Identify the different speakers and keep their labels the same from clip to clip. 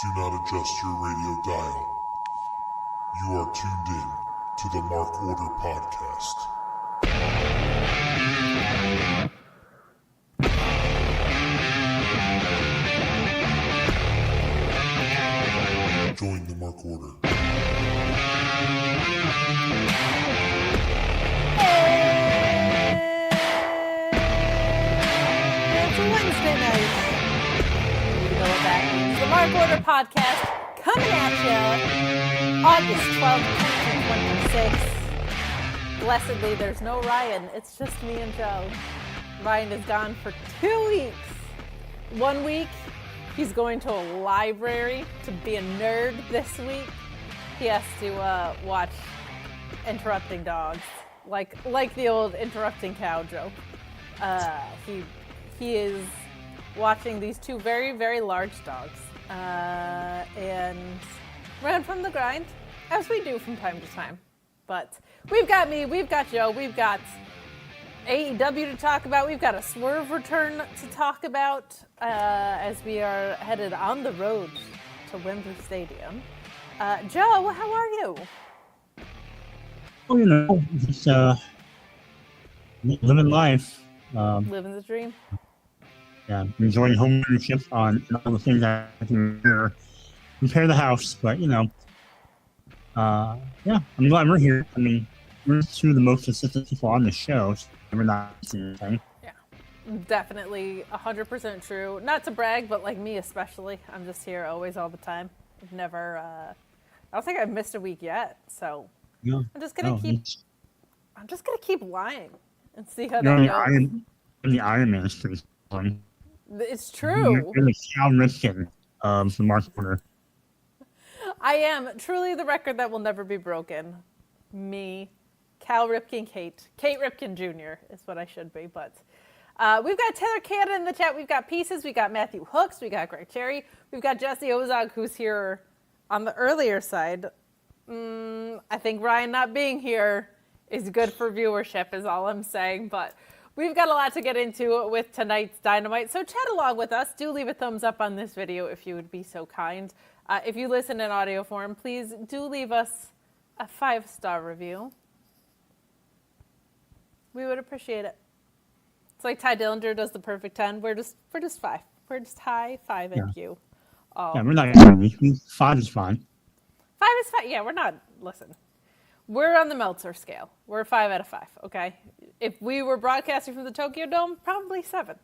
Speaker 1: Do not adjust your radio dial. You are tuned in to the Mark Order Podcast. Join the Mark Order.
Speaker 2: It's a Wednesday night. You know what that means. The Mark Order Podcast coming at you August 12th, 2026. Blessedly, there's no Ryan. It's just me and Joe. Ryan is gone for 2 weeks. 1 week, he's going to a library to be a nerd this week. He has to watch interrupting dogs, like the old interrupting cow joke. He is watching these two very, very large dogs and ran from the grind, as we do from time to time. But we've got me, we've got Joe, we've got AEW to talk about, we've got a Swerve return to talk about as we are headed on the road to Wembley Stadium. Joe, how are you?
Speaker 3: Oh, you know, just living life.
Speaker 2: Living the dream.
Speaker 3: Yeah, enjoying home ownership on all the things I can repair the house. But, you know, yeah, I'm glad we're here. I mean, we're two of the most consistent people on the show. So we're not seeing anything.
Speaker 2: Yeah, definitely 100% true. Not to brag, but like me especially. I'm just here always, all the time. I've never, I don't think I've missed a week yet. So
Speaker 3: Yeah.
Speaker 2: I'm just gonna keep lying and see how
Speaker 3: No,
Speaker 2: that
Speaker 3: the
Speaker 2: goes.
Speaker 3: the Iron Man is pretty fun.
Speaker 2: It's true.
Speaker 3: You're the Cal Ripken of the Mark Order.
Speaker 2: I am truly the record that will never be broken. Me, Cal Ripken, Kate Ripken Jr. is what I should be. But we've got Taylor Cannon in the chat. We've got Pieces. We got Matthew Hooks. We got Greg Cherry. We've got Jesse Ozog, who's here on the earlier side. I think Ryan not being here is good for viewership, is all I'm saying. But we've got a lot to get into with tonight's Dynamite. So chat along with us. Do leave a thumbs up on this video if you would be so kind. If you listen in audio form, please do leave us a 5-star review. We would appreciate it. It's like Ty Dillinger does the perfect 10. We're just 5. We're just high 5 and you. Oh.
Speaker 3: Yeah, we're not going to 5 is fine.
Speaker 2: 5 is fine. Yeah, we're not. Listen, we're on the Meltzer scale. We're 5 out of 5. Okay. If we were broadcasting from the Tokyo Dome, probably 7,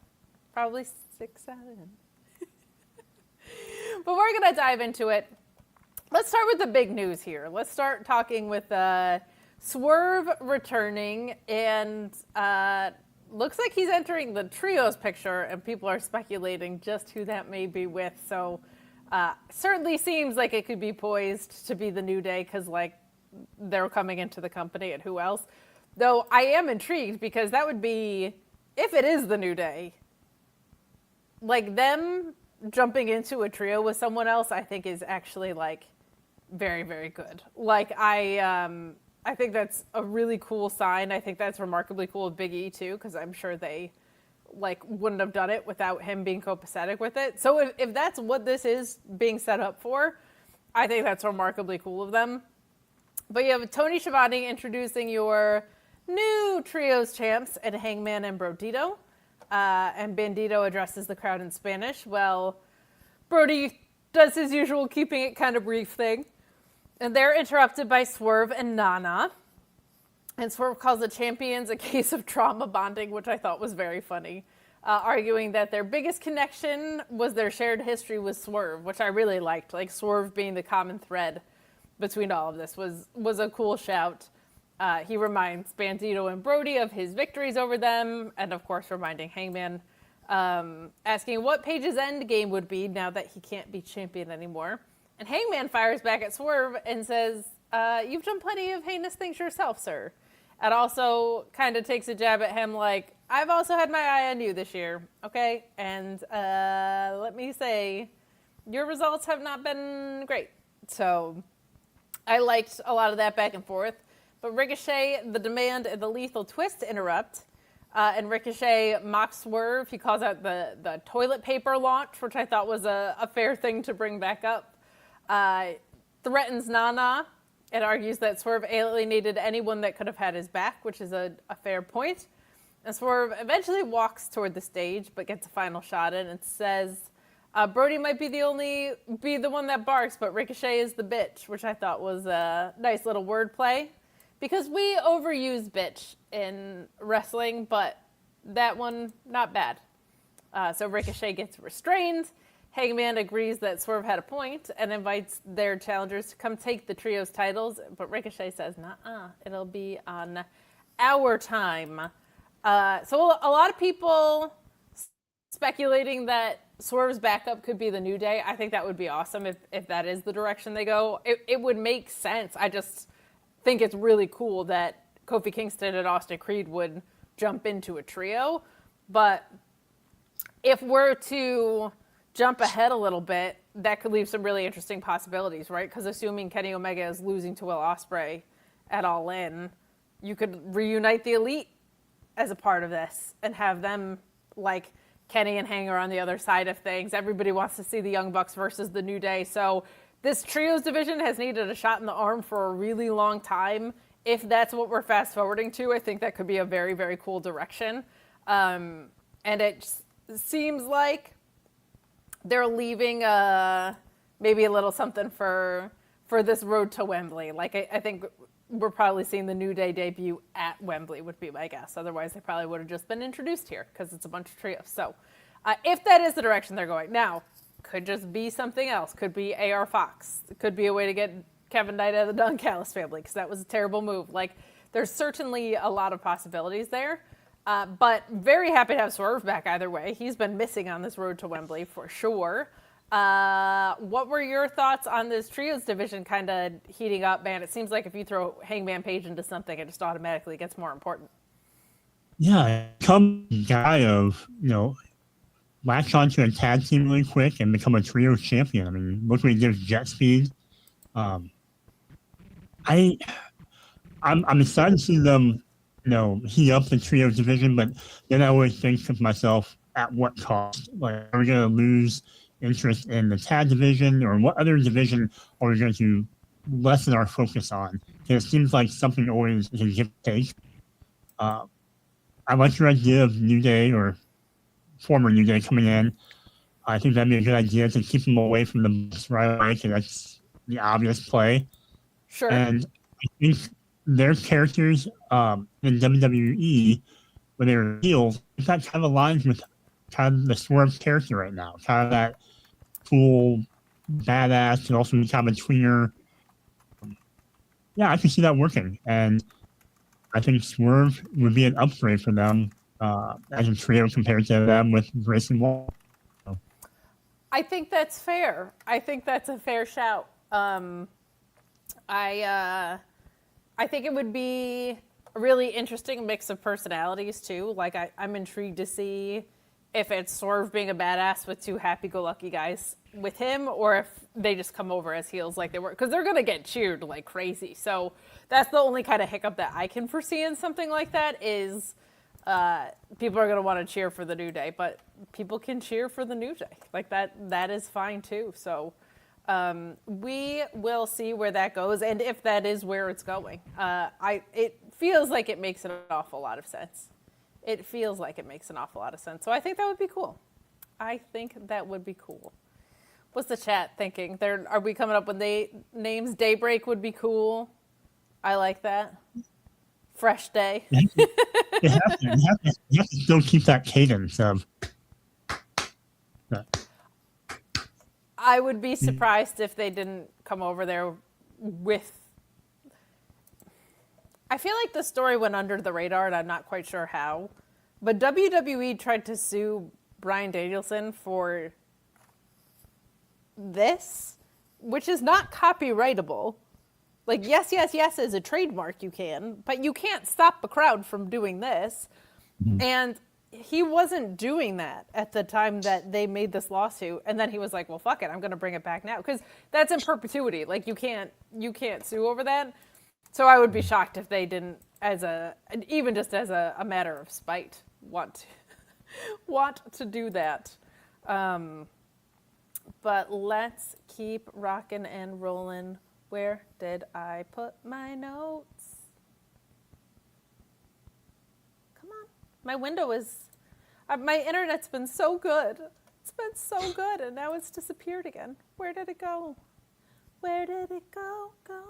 Speaker 2: probably 6 out of 10. But we're gonna dive into it. Let's start with the big news here. Let's start talking with Swerve returning, and looks like he's entering the trios picture, and people are speculating just who that may be with. So certainly seems like it could be poised to be the New Day, because like they're coming into the company, and who else? Though I am intrigued, because that would be, if it is the New Day, like them jumping into a trio with someone else, I think is actually like very, very good. Like I think that's a really cool sign. I think that's remarkably cool of Big E too, because I'm sure they like wouldn't have done it without him being copacetic with it. So if that's what this is being set up for, I think that's remarkably cool of them. But you have Tony Schiavone introducing your new trios champs and Hangman and Brodito. And Bandito addresses the crowd in Spanish. Well, Brody does his usual keeping it kind of brief thing. And they're interrupted by Swerve and Nana. And Swerve calls the champions a case of trauma bonding, which I thought was very funny. Arguing that their biggest connection was their shared history with Swerve, which I really liked. Like Swerve being the common thread between all of this was a cool shout. He reminds Bandito and Brody of his victories over them, and of course reminding Hangman, asking what Paige's end game would be now that he can't be champion anymore. And Hangman fires back at Swerve and says, you've done plenty of heinous things yourself, sir. And also kind of takes a jab at him like, I've also had my eye on you this year, okay? And let me say, your results have not been great. So I liked a lot of that back and forth. But Ricochet, the Demand, and the Lethal Twist interrupt. And Ricochet mocks Swerve. He calls out the toilet paper launch, which I thought was a fair thing to bring back up. Threatens Nana and argues that Swerve alienated anyone that could have had his back, which is a fair point. And Swerve eventually walks toward the stage, but gets a final shot in and says, Brody might be the one that barks, but Ricochet is the bitch, which I thought was a nice little wordplay. Because we overuse bitch in wrestling, but that one, not bad. So Ricochet gets restrained. Hangman agrees that Swerve had a point and invites their challengers to come take the trio's titles. But Ricochet says, nuh-uh, it'll be on our time. So a lot of people speculating that Swerve's backup could be the New Day. I think that would be awesome if that is the direction they go. It would make sense. I just think it's really cool that Kofi Kingston and Austin Creed would jump into a trio. But if we're to jump ahead a little bit, that could leave some really interesting possibilities, right? Because assuming Kenny Omega is losing to Will Ospreay at All In, you could reunite the Elite as a part of this and have them like Kenny and Hanger on the other side of things. Everybody wants to see the Young Bucks versus the New Day. So this trios division has needed a shot in the arm for a really long time. If that's what we're fast forwarding to, I think that could be a very, very cool direction. And it seems like they're leaving maybe a little something for this road to Wembley. Like I think we're probably seeing the New Day debut at Wembley would be my guess. Otherwise, they probably would have just been introduced here because it's a bunch of trios. So if that is the direction they're going. Now, could just be something else. Could be AR Fox. It could be a way to get Kevin Knight out of the Don Callis family because that was a terrible move. Like, there's certainly a lot of possibilities there. But very happy to have Swerve back either way. He's been missing on this road to Wembley for sure. What were your thoughts on this trios division kind of heating up, man? It seems like if you throw Hangman Page into something, it just automatically gets more important.
Speaker 3: Yeah, come guy of, latch onto a tag team really quick and become a trio champion. I mean, look what he gives Jet Speed. I'm excited to see them, heat up the trio division, but then I always think to myself, at what cost? Like, are we going to lose interest in the tag division, or what other division are we going to lessen our focus on? Because it seems like something always is a give and take. I like your idea of New Day or former New Day coming in. I think that'd be a good idea to keep them away from the Bucks right away, because that's the obvious play.
Speaker 2: Sure.
Speaker 3: And I think their characters in WWE, when they're heels, that kind of aligns with kind of the Swerve character right now. Kind of that cool, badass, and also kind of a tweener. Yeah, I can see that working. And I think Swerve would be an upgrade for them as a trio compared to them with Grayson Waller.
Speaker 2: I think that's fair. I think that's a fair shout. I think it would be a really interesting mix of personalities too. Like I'm intrigued to see if it's Swerve being a badass with two happy-go-lucky guys with him, or if they just come over as heels like they were, because they're gonna get cheered like crazy. So that's the only kind of hiccup that I can foresee in something like that is people are gonna want to cheer for the New Day, but people can cheer for the New Day. Like that is fine too. So we will see where that goes, and if that is where it's going. It feels like it makes an awful lot of sense. It feels like it makes an awful lot of sense. So I think that would be cool. I think that would be cool. What's the chat thinking? Are we coming up with names? Daybreak would be cool. I like that. Fresh Day.
Speaker 3: You have to still keep that cadence of.
Speaker 2: I would be surprised if they didn't come over there with. I feel like the story went under the radar, and I'm not quite sure how. But WWE tried to sue Bryan Danielson for this, which is not copyrightable. Like, yes is a trademark, you can, but you can't stop a crowd from doing this. Mm-hmm. And he wasn't doing that at the time that they made this lawsuit. And then he was like, well, fuck it, I'm going to bring it back now. Because that's in perpetuity. Like, you can't sue over that. So I would be shocked if they didn't even just as a matter of spite, want to do that. But let's keep rocking and rolling. Where did I put my notes? Come on. My window is... my internet's been so good. It's been so good, and now it's disappeared again. Where did it go? Where did it go? Go.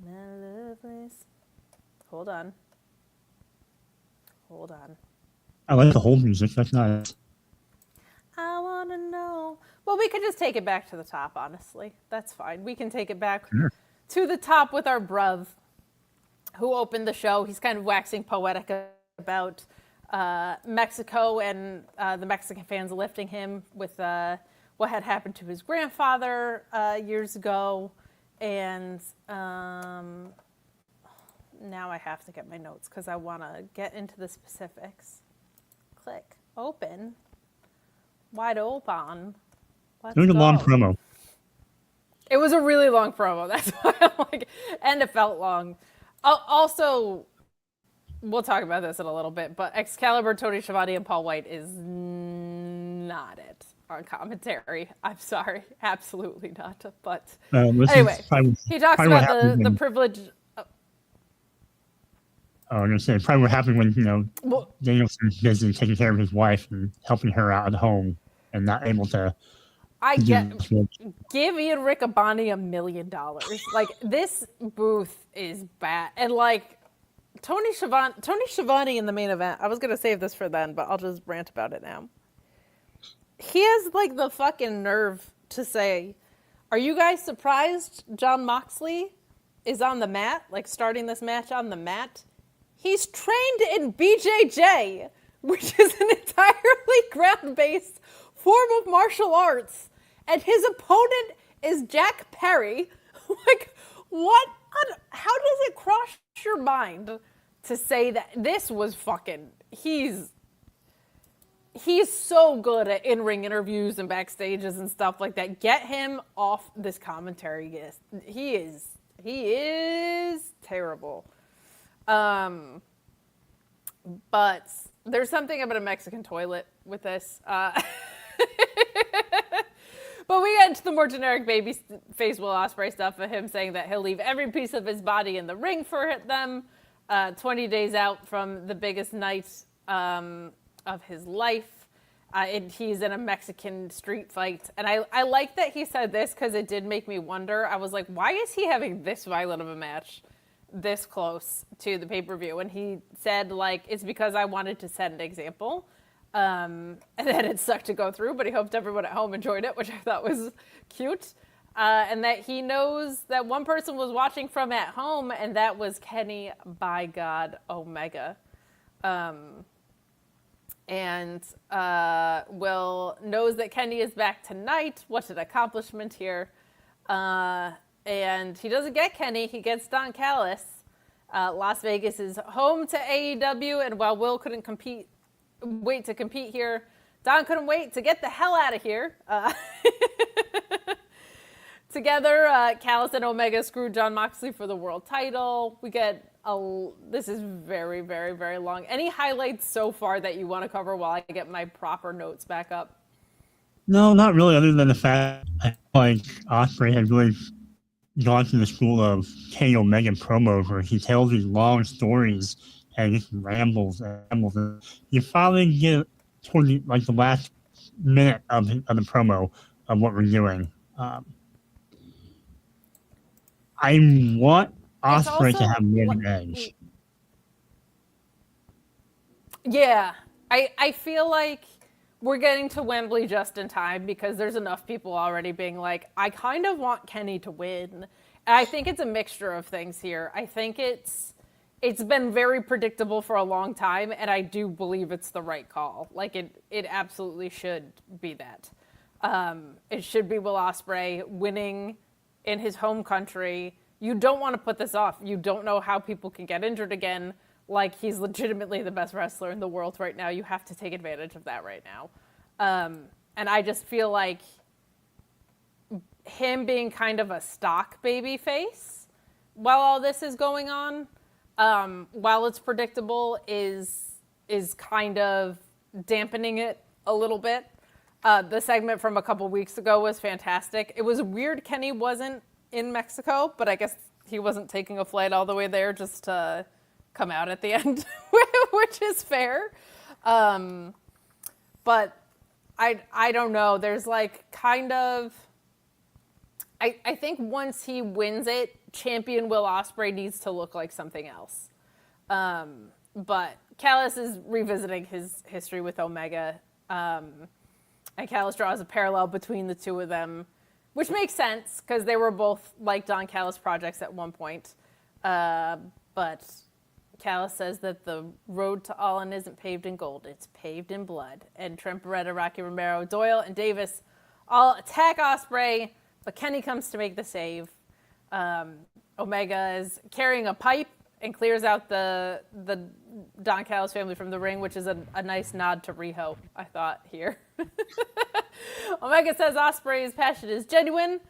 Speaker 2: My lovelies. Hold on.
Speaker 3: I like the whole music. That's nice.
Speaker 2: I want to know. Well, we could just take it back to the top, honestly. That's fine. We can take it back to the top with our bruv who opened the show. He's kind of waxing poetic about Mexico and the Mexican fans lifting him with what had happened to his grandfather years ago. And now I have to get my notes because I want to get into the specifics. Click. Open. Wide open. Let's
Speaker 3: It was a long
Speaker 2: go.
Speaker 3: promo.
Speaker 2: It was a really long promo. That's why I'm like, and it felt long. Also, we'll talk about this in a little bit, but Excalibur, Tony Schiavone, and Paul White is not it on commentary. I'm sorry. Absolutely not. But anyway, he talks about the privilege.
Speaker 3: I was going to say, probably what happened when, Danielson's busy taking care of his wife and helping her out at home and not able to.
Speaker 2: Give Ian Riccaboni $1 million. Like, this booth is bad. And, like, Tony Schiavone in the main event, I was going to save this for then, but I'll just rant about it now. He has, like, the fucking nerve to say, are you guys surprised Jon Moxley is on the mat, like, starting this match on the mat? He's trained in BJJ, which is an entirely ground-based form of martial arts. And his opponent is Jack Perry. Like, what? How does it cross your mind to say that this was fucking... He's so good at in-ring interviews and backstages and stuff like that. Get him off this commentary guest. He is terrible. But there's something about a Mexican toilet with this. But we get into the more generic babyface Will Ospreay stuff of him saying that he'll leave every piece of his body in the ring for them. 20 days out from the biggest night of his life. He's in a Mexican street fight. And I like that he said this because it did make me wonder. I was like, why is he having this violent of a match this close to the pay-per-view? And he said, like, it's because I wanted to set an example. And then it sucked to go through, but he hoped everyone at home enjoyed it, which I thought was cute. And that he knows that one person was watching from at home, and that was Kenny by God Omega. And Will knows that Kenny is back tonight. What an accomplishment here. And he doesn't get Kenny, he gets Don Callis. Las Vegas is home to AEW, and while Will couldn't wait to compete here, Don couldn't wait to get the hell out of here. Together, Callis and Omega screwed Jon Moxley for the world title. We get this is very, very, very long. Any highlights so far that you want to cover while I get my proper notes back up?
Speaker 3: No, not really, other than the fact I feel like Ospreay had really gone to the school of Kenny Omega promos where he tells these long stories and just rambles and rambles. And you finally get toward the last minute of the promo of what we're doing. I want Ospreay to have more of an edge.
Speaker 2: Yeah, I feel like we're getting to Wembley just in time because there's enough people already being like, I kind of want Kenny to win. And I think it's a mixture of things here. I think it's been very predictable for a long time, and I do believe it's the right call. Like, it absolutely should be that. It should be Will Ospreay winning in his home country. You don't want to put this off. You don't know how people can get injured again. Like, he's legitimately the best wrestler in the world right now. You have to take advantage of that right now. And I just feel like him being kind of a stock baby face while all this is going on, while it's predictable, is kind of dampening it a little bit. The segment from a couple weeks ago was fantastic. It was weird Kenny wasn't in Mexico, but I guess he wasn't taking a flight all the way there just to come out at the end, which is fair. But I don't know. There's like kind of... I think once he wins it, champion Will Ospreay needs to look like something else. But Callis is revisiting his history with Omega. And Callis draws a parallel between the two of them, which makes sense because they were both like Don Callis projects at one point. But Callis says that the road to All In isn't paved in gold, it's paved in blood. And Trent Beretta, Rocky Romero, Doyle, and Davis all attack Ospreay, but Kenny comes to make the save. Omega is carrying a pipe and clears out the Don Callis family from the ring, which is a nice nod to Riho, I thought, here. Omega says Ospreay's passion is genuine,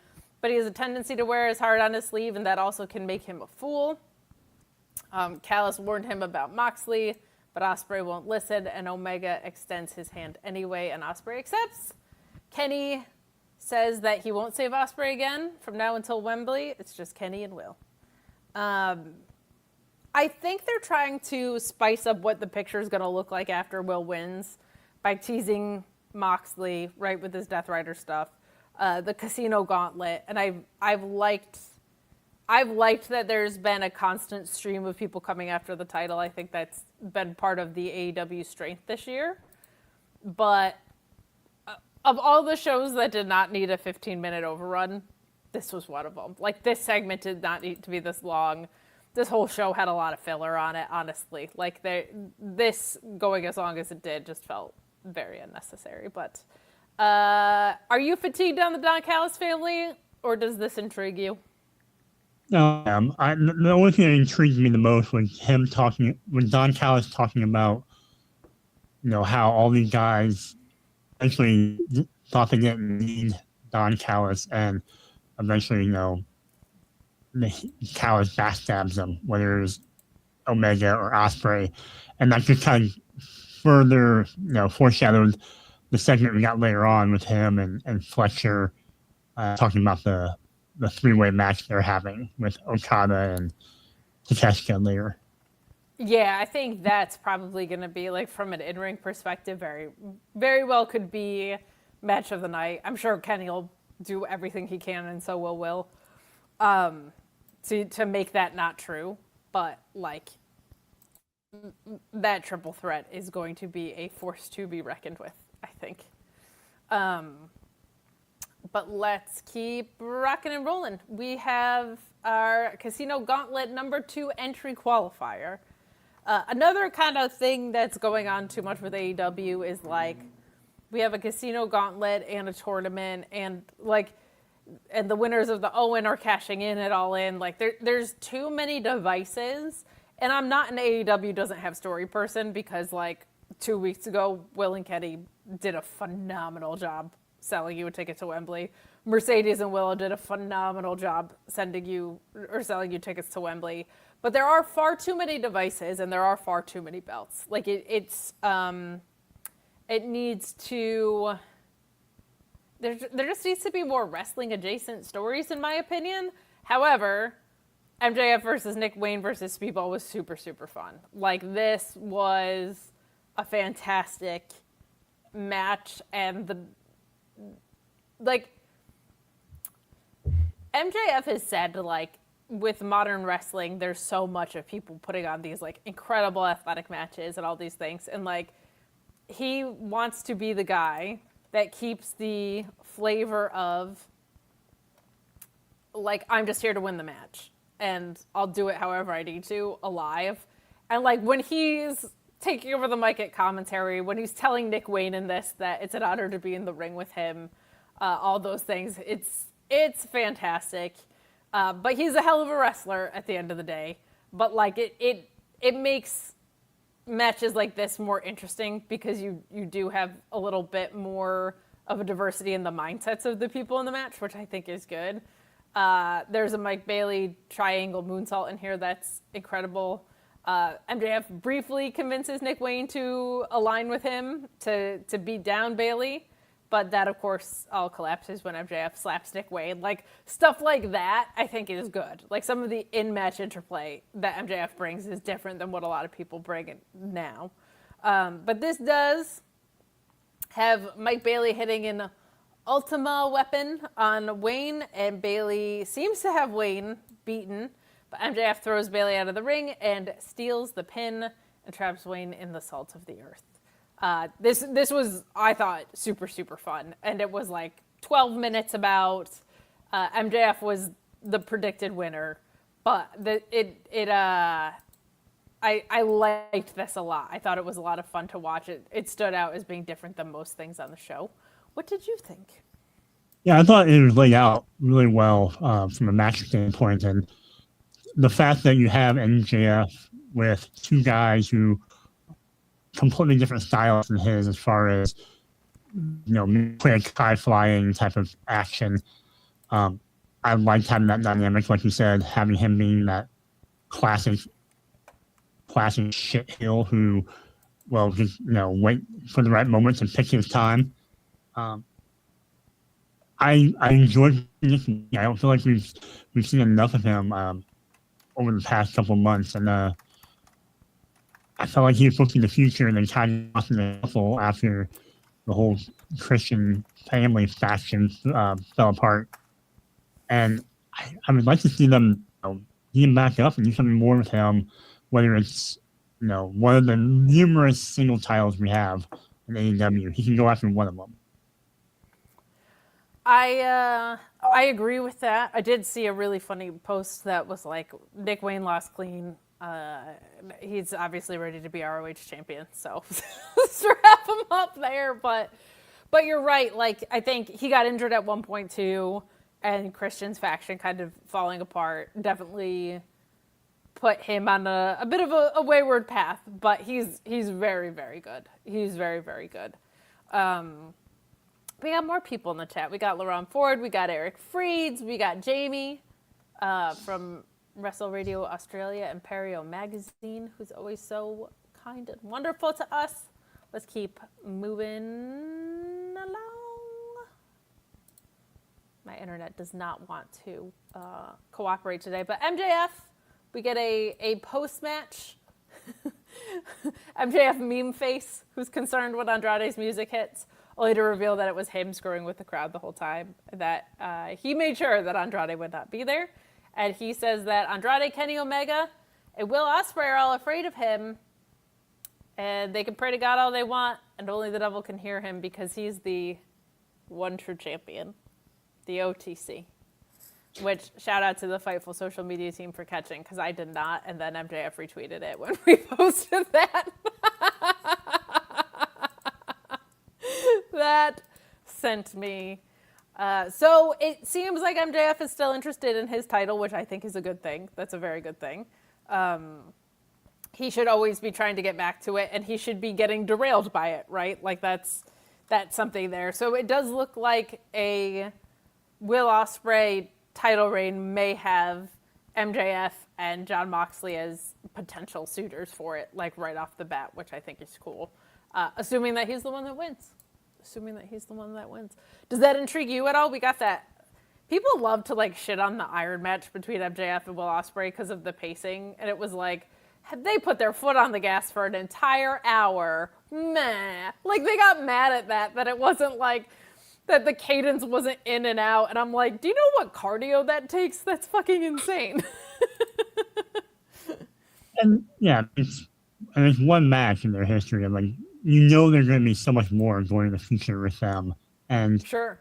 Speaker 2: but he has a tendency to wear his heart on his sleeve, and that also can make him a fool. Callis warned him about Moxley, but Ospreay won't listen, and Omega extends his hand anyway, and Ospreay accepts. Kenny says that he won't save Ospreay again from now until Wembley. It's just Kenny and Will. I think they're trying to spice up what the picture is going to look like after Will wins by teasing Moxley, right, with his Death Rider stuff, the Casino Gauntlet, and I've liked that there's been a constant stream of people coming after the title. I think that's been part of the AEW strength this year. But of all the shows that did not need a 15-minute overrun, this was one of them. Like, this segment did not need to be this long. This whole show had a lot of filler on it, honestly. Like, this going as long as it did just felt very unnecessary. But are you fatigued on the Don Callis family, or does this intrigue you?
Speaker 3: No, the only thing that intrigued me the most was when Don Callis talking about, how all these guys eventually thought they didn't need Don Callis, and eventually, Callis backstabs them, whether it was Omega or Ospreay, and that just kind of further, foreshadowed the segment we got later on with him and Fletcher talking about the three-way match they're having with Okada and Takeshita later.
Speaker 2: Yeah, I think that's probably going to be, like, from an in-ring perspective, very, very well could be match of the night. I'm sure Kenny will do everything he can, and so will Will, to make that not true. But, like, that triple threat is going to be a force to be reckoned with, I think. But let's keep rocking and rolling. We have our Casino Gauntlet number 2 entry qualifier. Another kind of thing that's going on too much with AEW is, like, we have a Casino Gauntlet and a tournament, and the winners of the Owen are cashing in at All In. Like, there's too many devices, and I'm not an AEW doesn't have story person because, like, 2 weeks ago, Will and Kenny did a phenomenal job selling you a ticket to Wembley. Mercedes and Willow did a phenomenal job selling you tickets to Wembley. But there are far too many devices and there are far too many belts. Like, it needs to... There just needs to be more wrestling adjacent stories, in my opinion. However, MJF versus Nick Wayne versus Speedball was super, super fun. Like, this was a fantastic match, and MJF has said, like, with modern wrestling, there's so much of people putting on these, like, incredible athletic matches and all these things. And, like, he wants to be the guy that keeps the flavor of, like, I'm just here to win the match. And I'll do it however I need to, alive. And, like, when he's taking over the mic at commentary, when he's telling Nick Wayne in this that it's an honor to be in the ring with him, all those things, it's fantastic. But he's a hell of a wrestler at the end of the day. But, like, it makes matches like this more interesting because you do have a little bit more of a diversity in the mindsets of the people in the match, which I think is good. There's a Mike Bailey triangle moonsault in here that's incredible. MJF briefly convinces Nick Wayne to align with him to beat down Bailey, but that, of course, all collapses when MJF slaps Nick Wayne. Like, stuff like that, I think, is good. Like, some of the in-match interplay that MJF brings is different than what a lot of people bring now. But this does have Mike Bailey hitting an Ultima weapon on Wayne, and Bailey seems to have Wayne beaten, but MJF throws Bailey out of the ring and steals the pin and traps Wayne in the salt of the earth. This was, I thought, super, super fun, and it was like 12 minutes about. MJF was the predicted winner, but I liked this a lot. I thought it was a lot of fun to watch. It stood out as being different than most things on the show. What did you think?
Speaker 3: Yeah, I thought it was laid out really well from a match standpoint. And the fact that you have MJF with two guys who completely different styles than his as far as, quick, high-flying type of action. I liked having that dynamic, like you said, having him being that classic shit heel who will just, wait for the right moment to pick his time. I enjoyed this. I don't feel like we've seen enough of him over the past couple of months, and I felt like he was supposed to be the future, and then kind of lost in the shuffle after the whole Christian family faction fell apart. And I would like to see them get him back up and do something more with him, whether it's one of the numerous single titles we have in AEW. He can go after one of them.
Speaker 2: I agree with that. I did see a really funny post that was like, Nick Wayne lost clean. He's obviously ready to be ROH champion, so strap him up there. But you're right. Like, I think he got injured at 1.2, and Christian's faction kind of falling apart definitely put him on a bit of a wayward path. But he's very, very good. He's very, very good. We got more people in the chat. We got Laurent Ford. We got Eric Freeds. We got Jamie from Wrestle Radio Australia, Imperio Magazine, who's always so kind and wonderful to us. Let's keep moving along. My internet does not want to cooperate today. But MJF, we get a post-match. MJF meme face, who's concerned when Andrade's music hits, only to reveal that it was him screwing with the crowd the whole time, that he made sure that Andrade would not be there. And he says that Andrade, Kenny Omega, and Will Ospreay are all afraid of him, and they can pray to God all they want, and only the devil can hear him because he's the one true champion, the OTC. Which, shout out to the Fightful social media team for catching, because I did not, and then MJF retweeted it when we posted that. That sent me. So it seems like MJF is still interested in his title, which I think is a good thing. That's a very good thing. He should always be trying to get back to it, and he should be getting derailed by it, right? Like that's something there. So it does look like a Will Ospreay title reign may have MJF and Jon Moxley as potential suitors for it, like right off the bat, which I think is cool. Assuming that he's the one that wins. Does that intrigue you at all? We got that. People love to like shit on the iron match between MJF and Will Ospreay because of the pacing, and it was like, had they put their foot on the gas for an entire hour, meh. Like they got mad at that it wasn't like that the cadence wasn't in and out, and I'm like, do you know what cardio that takes? That's fucking insane.
Speaker 3: And yeah, it's one match in their history, and like there's going to be so much more going in the future with them. And
Speaker 2: sure,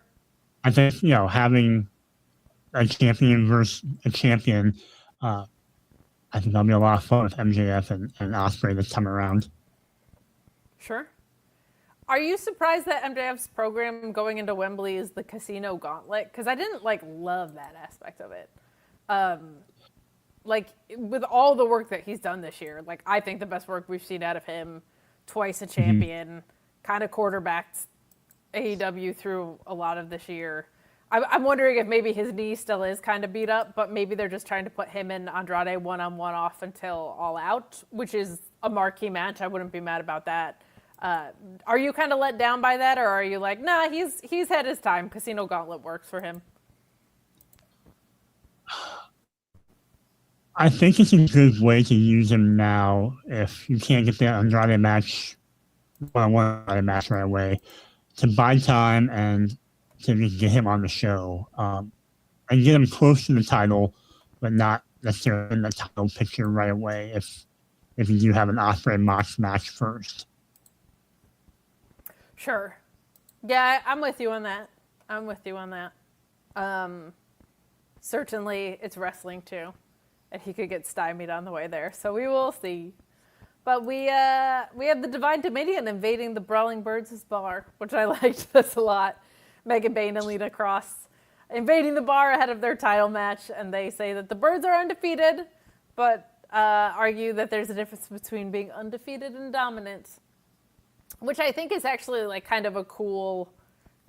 Speaker 3: I think having a champion versus a champion, I think that'll be a lot of fun with MJF and Ospreay this time around.
Speaker 2: Sure. Are you surprised that MJF's program going into Wembley is the Casino Gauntlet? Because I didn't love that aspect of it. With all the work that he's done this year, I think the best work we've seen out of him, twice a champion, kind of quarterbacked AEW through a lot of this year. I'm wondering if maybe his knee still is kind of beat up, but maybe they're just trying to put him and Andrade one-on-one off until All Out, which is a marquee match. I wouldn't be mad about that. Are you kind of let down by that, or are you like, nah, he's had his time. Casino Gauntlet works for him.
Speaker 3: I think it's a good way to use him now if you can't get the Andrade match, one-on-one match right away, to buy time and to just get him on the show and get him close to the title, but not necessarily in the title picture right away if you do have an Ospreay Mox match first.
Speaker 2: Sure. Yeah, I'm with you on that. Certainly, it's wrestling too, and he could get stymied on the way there. So we will see. But we have the Divine Dominion invading the Brawling Birds' bar, which I liked this a lot. Megan Bayne and Lita Cross invading the bar ahead of their title match, and they say that the Birds are undefeated, but argue that there's a difference between being undefeated and dominant, which I think is actually like kind of a cool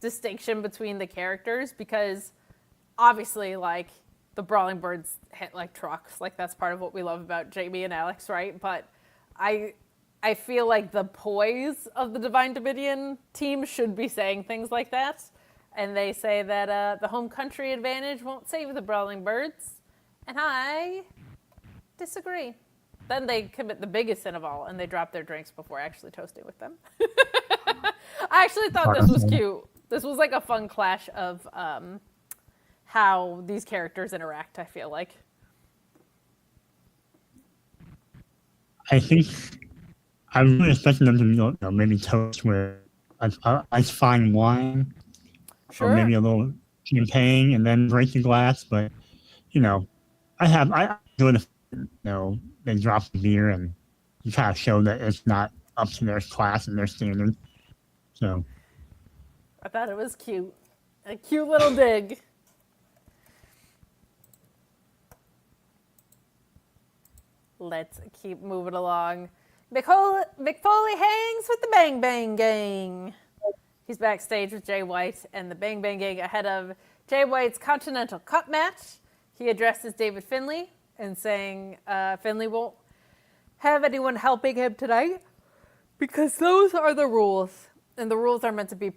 Speaker 2: distinction between the characters, because obviously like the Brawling Birds hit like trucks, like that's part of what we love about Jamie and Alex, right? But I feel like the poise of the Divine Dominion team should be saying things like that. And they say that the home country advantage won't save the Brawling Birds. And I disagree. Then they commit the biggest sin of all, and they drop their drinks before actually toasting with them. I actually thought this was cute. This was like a fun clash of how these characters interact, I feel like.
Speaker 3: I think I'm really expecting them to maybe toast with ice fine wine,
Speaker 2: Sure.
Speaker 3: or maybe a little champagne, and then break the glass. But I enjoy they drop the beer and you kind of show that it's not up to their class and their standard. So
Speaker 2: I thought it was cute. A cute little dig. Let's keep moving along. Mick Foley hangs with the Bang Bang Gang. He's backstage with Jay White and the Bang Bang Gang ahead of Jay White's Continental Cup match. He addresses David Finlay and saying Finlay won't have anyone helping him tonight because those are the rules. And the rules are meant to be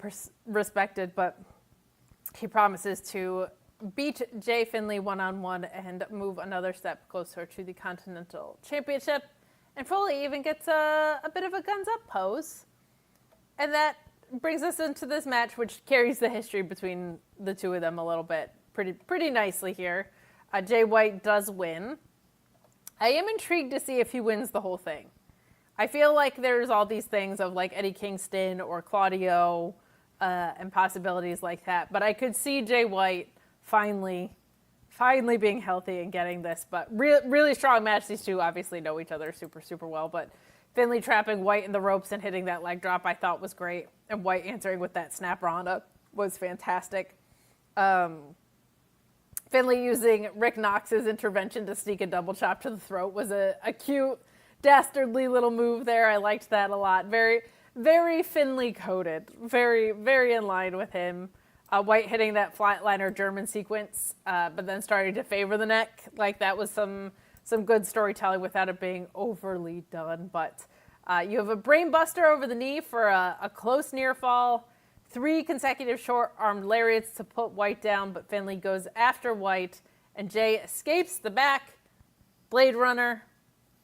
Speaker 2: respected, but he promises to beat Jay Finlay one-on-one and move another step closer to the Continental Championship. And Foley even gets a bit of a guns up pose. And that brings us into this match, which carries the history between the two of them a little bit pretty nicely here. Jay White does win. I am intrigued to see if he wins the whole thing. I feel like there's all these things of like Eddie Kingston or Claudio and possibilities like that. But I could see Jay White finally being healthy and getting this. But really strong match. These two obviously know each other super well. But Finlay trapping White in the ropes and hitting that leg drop I thought was great. And White answering with that snap Ronda was fantastic. Finlay using Rick Knox's intervention to sneak a double chop to the throat was a cute, dastardly little move there. I liked that a lot. Very, very Finlay coded. Very, very in line with him. White hitting that flatliner German sequence, but then starting to favor the neck. Like that was some good storytelling without it being overly done. But you have a brain buster over the knee for a close near fall. 3 consecutive short-armed lariats to put White down, but Finlay goes after White, and Jay escapes the back. Blade Runner,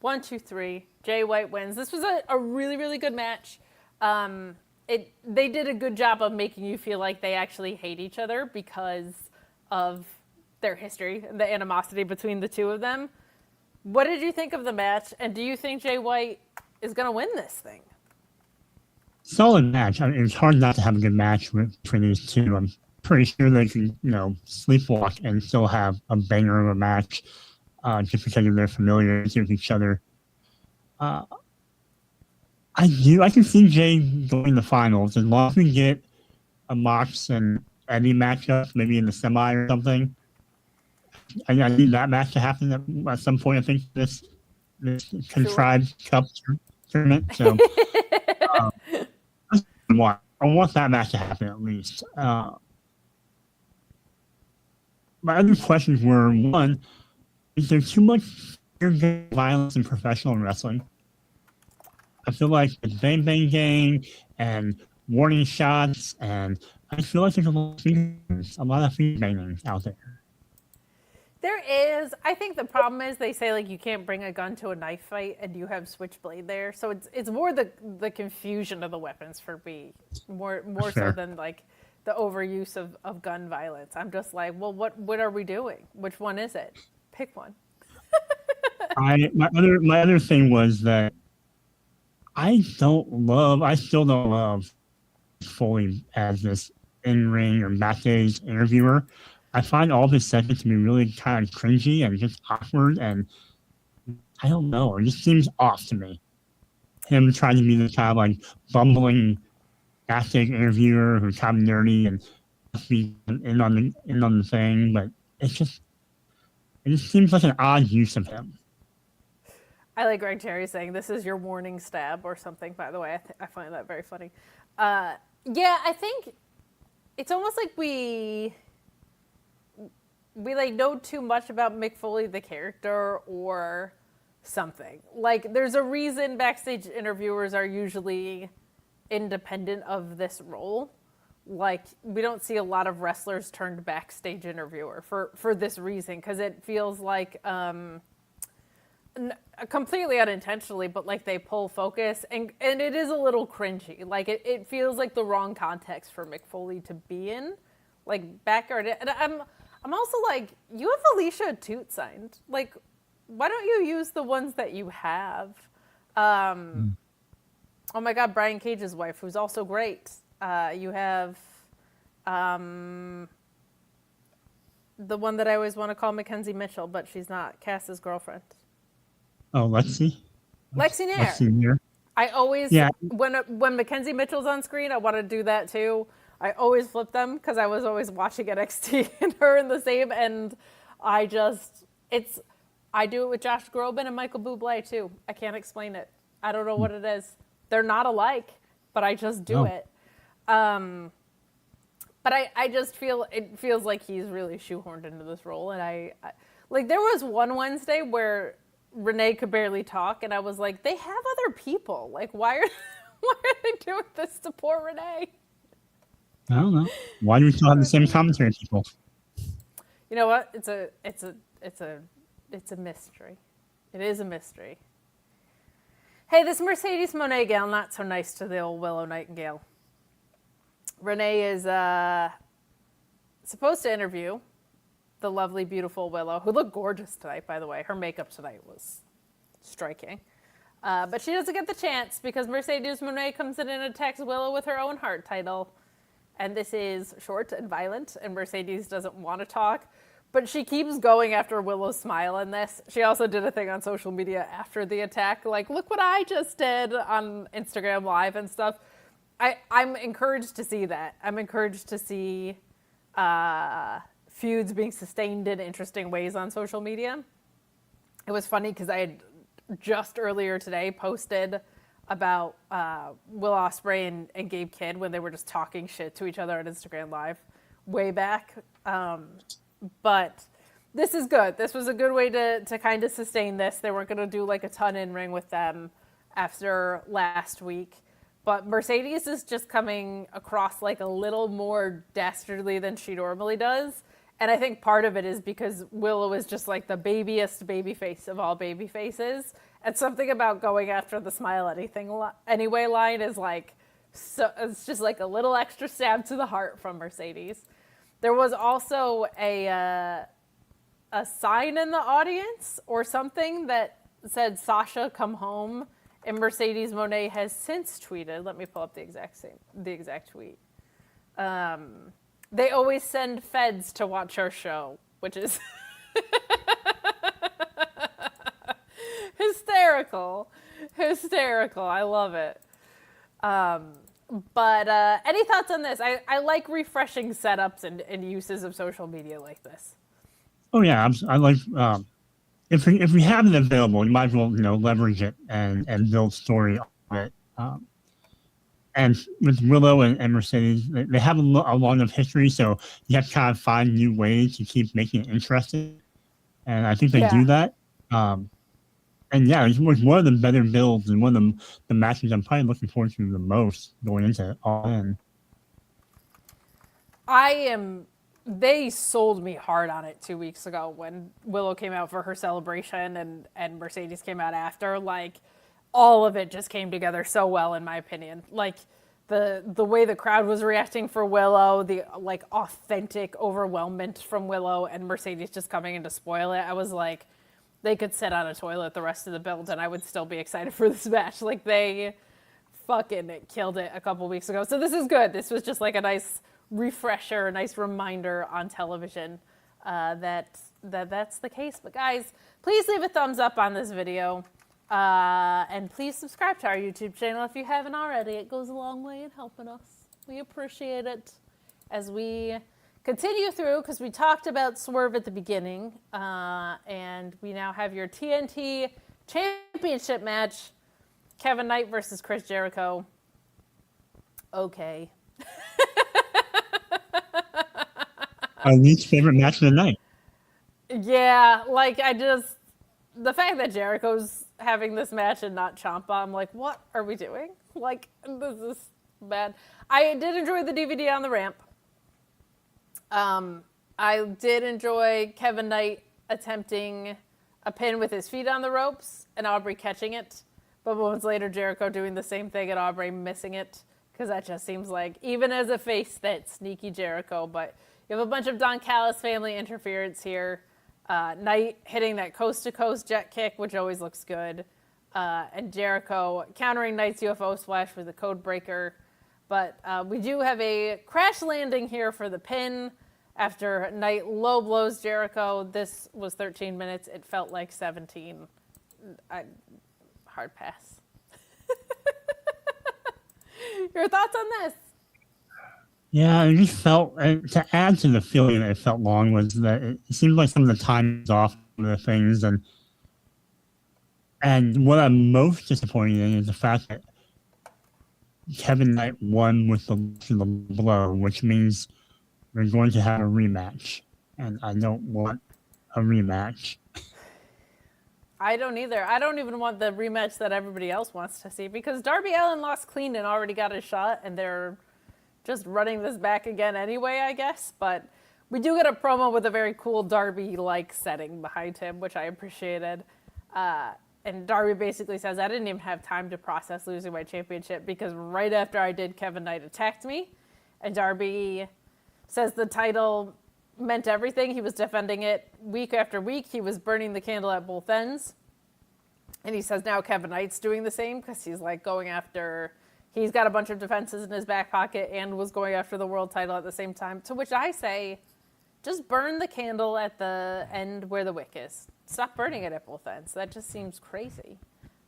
Speaker 2: 1, 2, 3. Jay White wins. This was a really, really good match. They did a good job of making you feel like they actually hate each other because of their history and the animosity between the two of them. What did you think of the match, and do you think Jay White is going to win this thing?
Speaker 3: Solid match. I mean, it's hard not to have a good match between these two. I'm pretty sure they can, sleepwalk and still have a banger of a match just because of their familiarity with each other. I can see Jay going to the finals as long as we get a Mox and Eddie matchup, maybe in the semi or something. I need that match to happen at some point. I think this contrived cup tournament. So I want that match to happen at least. my other questions were, one, is there too much violence in professional wrestling? I feel like the bang bang gang and warning shots, and I feel like there's a lot of finger banging out there.
Speaker 2: There is. I think the problem is they say like you can't bring a gun to a knife fight, and you have switchblade there, so it's more the confusion of the weapons for me, more so than like the overuse of gun violence. I'm just like, well, what are we doing? Which one is it? Pick one.
Speaker 3: My other thing was that I still don't love Foley as this in-ring or backstage interviewer. I find all of his segments to be really kind of cringy and just awkward, and I don't know, it just seems off to me. Him trying to be this kind of like bumbling backstage interviewer who's kind of nerdy and be in on the thing, but it just seems like an odd use of him.
Speaker 2: I like Greg Cherry saying this is your warning stab or something. By the way, I find that very funny. Yeah, I think it's almost like we like know too much about Mick Foley the character or something. Like there's a reason backstage interviewers are usually independent of this role. Like we don't see a lot of wrestlers turned backstage interviewer for this reason, because it feels like completely unintentionally, but like they pull focus and it is a little cringy. Like it feels like the wrong context for Mick Foley to be in, like backyard. And I'm also like, you have Alicia Toot signed. Like, why don't you use the ones that you have? Oh my God, Brian Cage's wife, who's also great. You have the one that I always want to call Mackenzie Mitchell, but she's not, Cass's girlfriend.
Speaker 3: Oh, Lexi Nair.
Speaker 2: I always, when Mackenzie Mitchell's on screen, I want to do that too. I always flip them because I was always watching NXT and her in the same, and I do it with Josh Groban and Michael Bublé too. I can't explain it. I don't know what it is. They're not alike, but I just do it. But I just it feels like he's really shoehorned into this role, and I like there was one Wednesday where Renee could barely talk, and I was like, they have other people. Like, why are they doing this to poor Renee?
Speaker 3: I don't know. Why do we still have the same commentary people?
Speaker 2: You know what? It's a mystery. It is a mystery. Hey, this Mercedes Moné gal not so nice to the old Willow Nightingale. Renee is supposed to interview the lovely, beautiful Willow, who looked gorgeous tonight, by the way. Her makeup tonight was striking. But she doesn't get the chance because Mercedes Moné comes in and attacks Willow with her own heart title. And this is short and violent, and Mercedes doesn't want to talk. But she keeps going after Willow's smile in this. She also did a thing on social media after the attack, like, look what I just did on Instagram Live and stuff. I'm encouraged to see that. I'm encouraged to see feuds being sustained in interesting ways on social media. It was funny because I had just earlier today posted about Will Ospreay and Gabe Kidd when they were just talking shit to each other on Instagram Live way back. But this is good. This was a good way to kind of sustain this. They weren't going to do like a ton in ring with them after last week. But Mercedes is just coming across like a little more dastardly than she normally does. And I think part of it is because Willow is just like the babyest baby face of all baby faces. And something about going after the smile anything anyway line is like, so it's just like a little extra stab to the heart from Mercedes. There was also a sign in the audience or something that said Sasha come home, and Mercedes Moné has since tweeted. Let me pull up the exact tweet. They always send feds to watch our show, which is hysterical. I love it. But any thoughts on this? I like refreshing setups and uses of social media like this.
Speaker 3: Oh yeah, I like if we have it available, you might as well leverage it and build story on it. and with Willow and Mercedes, they have a long of history, so you have to kind of find new ways to keep making it interesting. And I think they do that. And yeah, it was one of the better builds and one of the matches I'm probably looking forward to the most going into All In.
Speaker 2: They sold me hard on it 2 weeks ago when Willow came out for her celebration and Mercedes came out after. Like, all of it just came together so well, in my opinion. Like, the way the crowd was reacting for Willow, the like authentic overwhelmment from Willow, and Mercedes just coming in to spoil it. I was like, they could sit on a toilet the rest of the build and I would still be excited for this match. Like, they fucking killed it a couple weeks ago. So this is good. This was just like a nice refresher, a nice reminder on television that's the case. But guys, please leave a thumbs up on this video. And please subscribe to our YouTube channel if you haven't already. It goes a long way in helping us. We appreciate it as we continue through, because we talked about Swerve at the beginning, and we now have your TNT Championship match, Kevin Knight versus Chris Jericho. Okay.
Speaker 3: Our least favorite match of the night.
Speaker 2: Yeah, like, the fact that Jericho's having this match and not Ciampa, I'm like, what are we doing? Like, this is bad. I did enjoy the DVD on the ramp. I did enjoy Kevin Knight attempting a pin with his feet on the ropes and Aubrey catching it, but moments later Jericho doing the same thing and Aubrey missing it, because that just seems like, even as a face, that sneaky Jericho. But you have a bunch of Don Callis family interference here. Knight hitting that coast-to-coast jet kick, which always looks good. And Jericho countering Knight's UFO splash with a code breaker. But we do have a crash landing here for the pin after Knight low blows Jericho. This was 13 minutes. It felt like 17. Hard pass. Your thoughts on this?
Speaker 3: Yeah, it just felt, to add to the feeling that it felt long, was that it seemed like some of the time was off of the things. And what I'm most disappointed in is the fact that Kevin Knight won with the blow, which means we're going to have a rematch. And I don't want a rematch.
Speaker 2: I don't either. I don't even want the rematch that everybody else wants to see, because Darby Allin lost clean and already got a shot, and they're just running this back again anyway, I guess. But we do get a promo with a very cool Darby-like setting behind him, which I appreciated. And Darby basically says, I didn't even have time to process losing my championship, because right after I did, Kevin Knight attacked me. And Darby says the title meant everything. He was defending it week after week. He was burning the candle at both ends. And he says now Kevin Knight's doing the same, because he's like going after... He's got a bunch of defenses in his back pocket and was going after the world title at the same time. To which I say, just burn the candle at the end where the wick is. Stop burning it at both ends. That just seems crazy.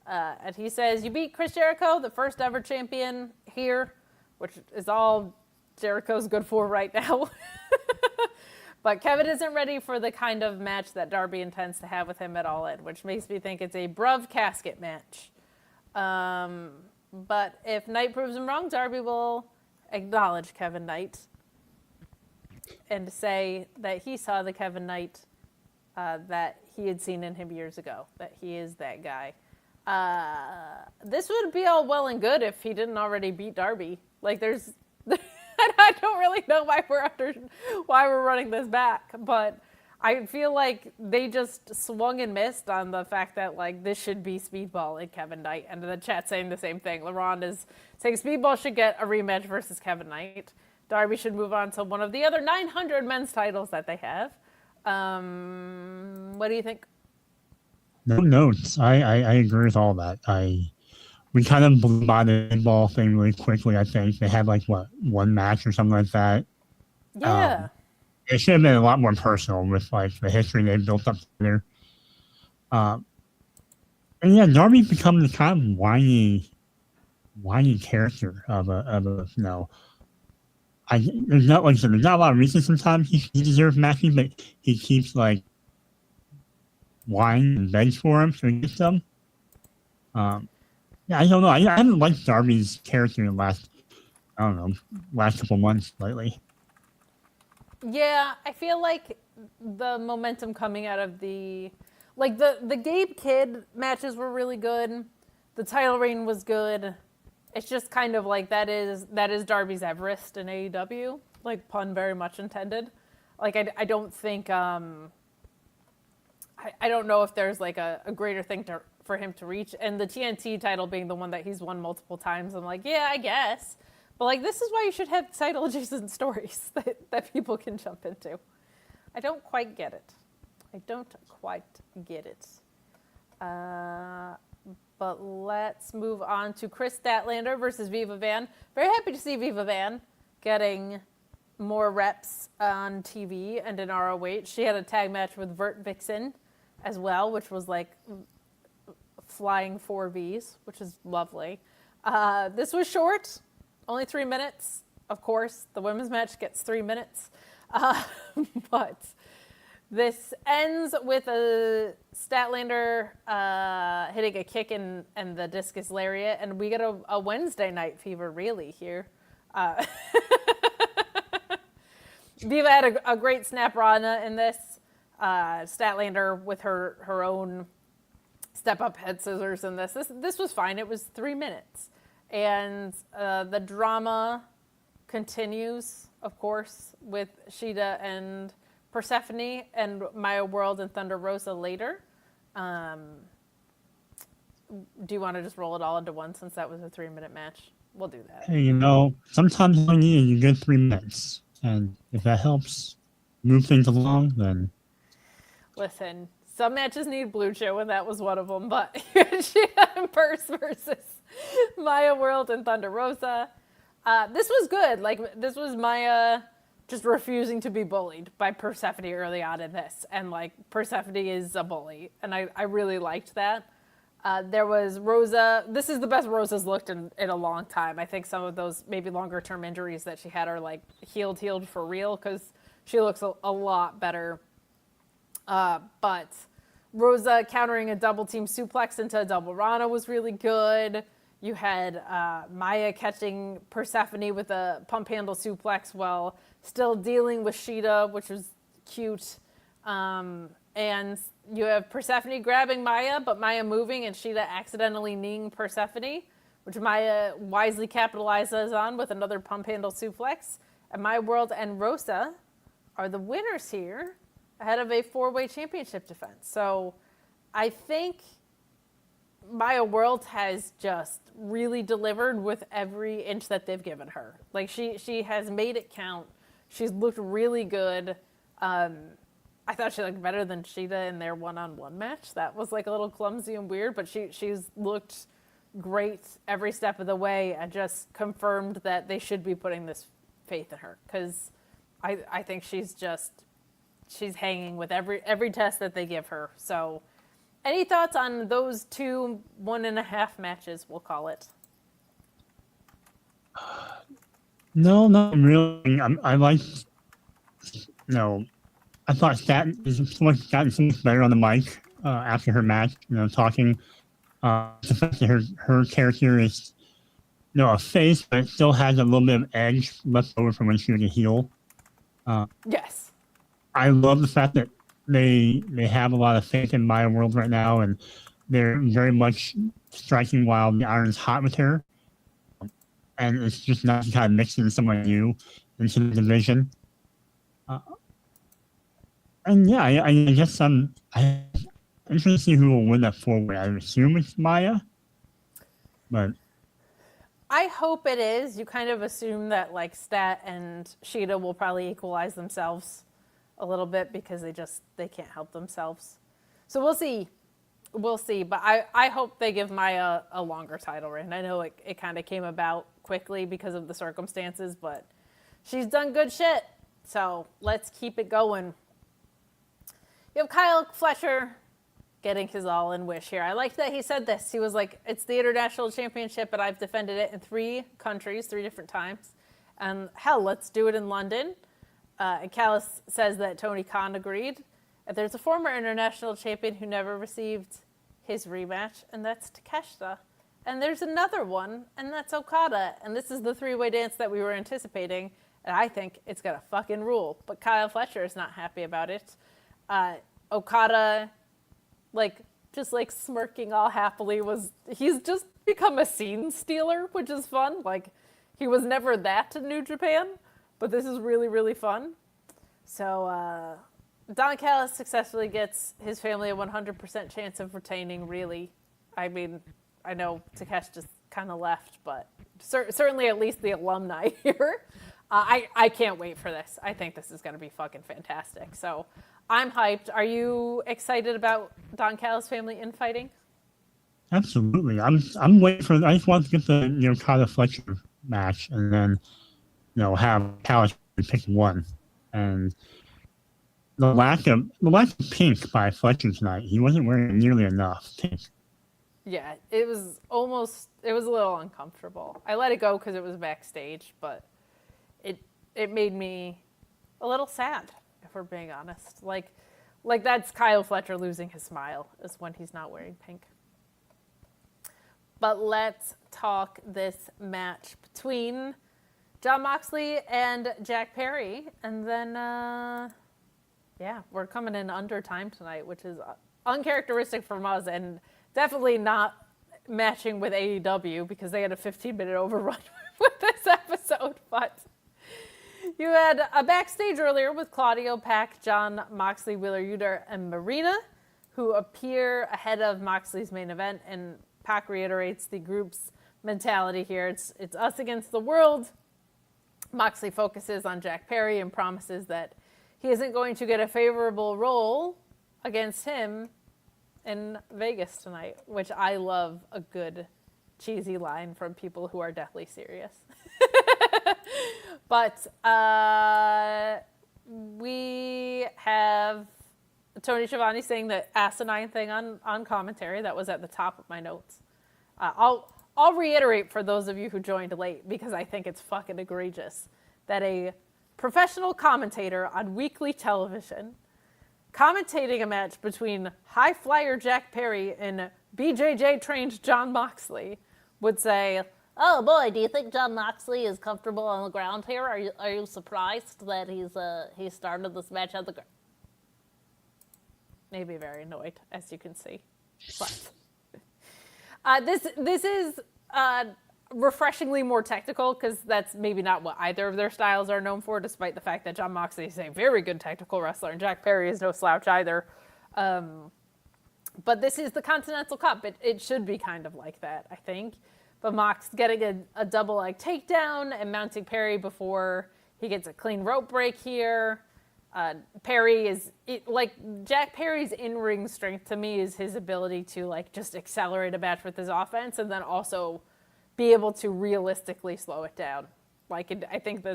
Speaker 2: And he says, you beat Chris Jericho, the first ever champion here, which is all Jericho's good for right now. But Kevin isn't ready for the kind of match that Darby intends to have with him at All In, which makes me think it's a Bruv casket match. But if Knight proves him wrong, Darby will acknowledge Kevin Knight and say that he saw the Kevin Knight that he had seen in him years ago, that he is that guy. This would be all well and good if he didn't already beat Darby. Like, there's... I don't really know why we're running this back, but I feel like they just swung and missed on the fact that, like, this should be Speedball and Kevin Knight, and the chat saying the same thing. LaRon is saying Speedball should get a rematch versus Kevin Knight. Darby should move on to one of the other 900 men's titles that they have. What do you think?
Speaker 3: No notes. I agree with all that. We kind of blew by the Speedball thing really quickly, I think. They had, like, one match or something like that.
Speaker 2: Yeah.
Speaker 3: It should have been a lot more personal with, like, the history they built up there. And yeah, Darby's become the kind of whiny character of a you know. There's not a lot of reasons sometimes he deserves matches, but he keeps, like, whining and begs for him, so he gets them. Yeah, I don't know. I haven't liked Darby's character in the last I don't know, last couple months lately.
Speaker 2: Yeah, I feel like the momentum coming out of the Gabe Kidd matches were really good. The title reign was good. It's just kind of like that is Darby's Everest in AEW, like pun very much intended. Like I don't think I don't know if there's like a greater thing for him to reach. And the TNT title being the one that he's won multiple times, I'm like, yeah, I guess. But like this is why you should have title adjacent stories that people can jump into. I don't quite get it. But let's move on to Chris Statlander versus Viva Van. Very happy to see Viva Van getting more reps on TV and in ROH. She had a tag match with Vert Vixen as well, which was like flying 4Vs, which is lovely. This was short, only 3 minutes. Of course, the women's match gets 3 minutes. But this ends with a Statlander hitting a kick and the discus lariat, and we get a Wednesday night fever really here. Viva had a great snap rana in this. Statlander with her own step-up head scissors in this. This was fine. It was 3 minutes. And the drama continues, of course, with Shida and Persephone and Maya World and Thunder Rosa later. Do you want to just roll it all into one since that was a 3-minute match? We'll do that.
Speaker 3: Hey, sometimes all you need is you get 3 minutes. And if that helps move things along, then...
Speaker 2: Listen, some matches need Blue Chew, and that was one of them. But Shida and Purse versus Maya World and Thunder Rosa. This was good. Like, this was Maya just refusing to be bullied by Persephone early on in this. And, like, Persephone is a bully. And I really liked that. There was Rosa. This is the best Rosa's looked in a long time. I think some of those maybe longer-term injuries that she had are, like, healed for real because she looks a lot better. But Rosa countering a double-team suplex into a double Rana was really good. You had Maya catching Persephone with a pump handle suplex while still dealing with Shida, which was cute. And you have Persephone grabbing Maya, but Maya moving and Shida accidentally kneeing Persephone, which Maya wisely capitalizes on with another pump handle suplex. And Maya World and Rosa are the winners here ahead of a 4-way championship defense. So I think Maya World has just really delivered with every inch that they've given her. Like she has made it count. She's looked really good. I thought she looked better than Shida in their one-on-one match. That was like a little clumsy and weird, but she's looked great every step of the way and just confirmed that they should be putting this faith in her because I think she's hanging with every test that they give her. So any thoughts on those 2 1.5 matches, we'll call it?
Speaker 3: No, not really. I liked, I thought Staten so much better on the mic after her match, talking. The fact that her character is, a face, but it still has a little bit of edge left over from when she was a heel.
Speaker 2: Yes.
Speaker 3: I love the fact that they have a lot of faith in Maya World right now, and they're very much striking while the iron's hot with her. And it's just not kind of mixing someone new into the division. And yeah, I guess I'm interested to see who will win that 4-way. I assume it's Maya, but
Speaker 2: I hope it is. You kind of assume that like Stat and Shida will probably equalize themselves a little bit because they can't help themselves. So we'll see. But I hope they give Maya a longer title reign. I know it kind of came about quickly because of the circumstances, but she's done good shit. So let's keep it going. You have Kyle Fletcher getting his all-in wish here. I liked that he said this. He was like, it's the International Championship, but I've defended it in 3 countries, 3 different times. And hell, let's do it in London. And Callis says that Tony Khan agreed. And there's a former international champion who never received his rematch, and that's Takeshita. And there's another one, and that's Okada. And this is the three-way dance that we were anticipating. And I think it's going to fucking rule. But Kyle Fletcher is not happy about it. Okada, just smirking all happily he's just become a scene stealer, which is fun. He was never that in New Japan, but this is really, really fun. So, Don Callis successfully gets his family a 100% chance of retaining, really. I mean, I know Takesh just kind of left, but certainly at least the alumni here. I can't wait for this. I think this is going to be fucking fantastic. So I'm hyped. Are you excited about Don Callis' family infighting?
Speaker 3: Absolutely. I'm waiting for. I just want to get the Kyle Fletcher match, and then have Callis pick one. And the lack of pink by Fletcher tonight. He wasn't wearing nearly enough pink.
Speaker 2: Yeah, it was a little uncomfortable. I let it go because it was backstage, but it made me a little sad, if we're being honest. Like that's Kyle Fletcher losing his smile is when he's not wearing pink. But let's talk this match between Jon Moxley and Jack Perry. And then, we're coming in under time tonight, which is uncharacteristic from us and definitely not matching with AEW because they had a 15-minute overrun with this episode. But you had a backstage earlier with Claudio, Pac, Jon, Moxley, Wheeler Yuta, and Marina, who appear ahead of Moxley's main event. And Pac reiterates the group's mentality here. It's us against the world. Moxley focuses on Jack Perry and promises that he isn't going to get a favorable role against him in Vegas tonight, which I love a good cheesy line from people who are deathly serious. But we have Tony Schiavone saying the asinine thing on commentary that was at the top of my notes. I'll reiterate for those of you who joined late because I think it's fucking egregious that a professional commentator on weekly television commentating a match between high flyer Jack Perry and BJJ trained Jon Moxley would say, "Oh boy, do you think Jon Moxley is comfortable on the ground here? Are you surprised that he started this match at the ground?" Maybe very annoyed, as you can see. But this is refreshingly more technical because that's maybe not what either of their styles are known for, despite the fact that Jon Moxley is a very good technical wrestler and Jack Perry is no slouch either. But this is the Continental Cup. It should be kind of like that, I think. But Mox getting a double leg takedown and mounting Perry before he gets a clean rope break here. Jack Perry's in-ring strength to me is his ability to just accelerate a match with his offense and then also be able to realistically slow it down. I think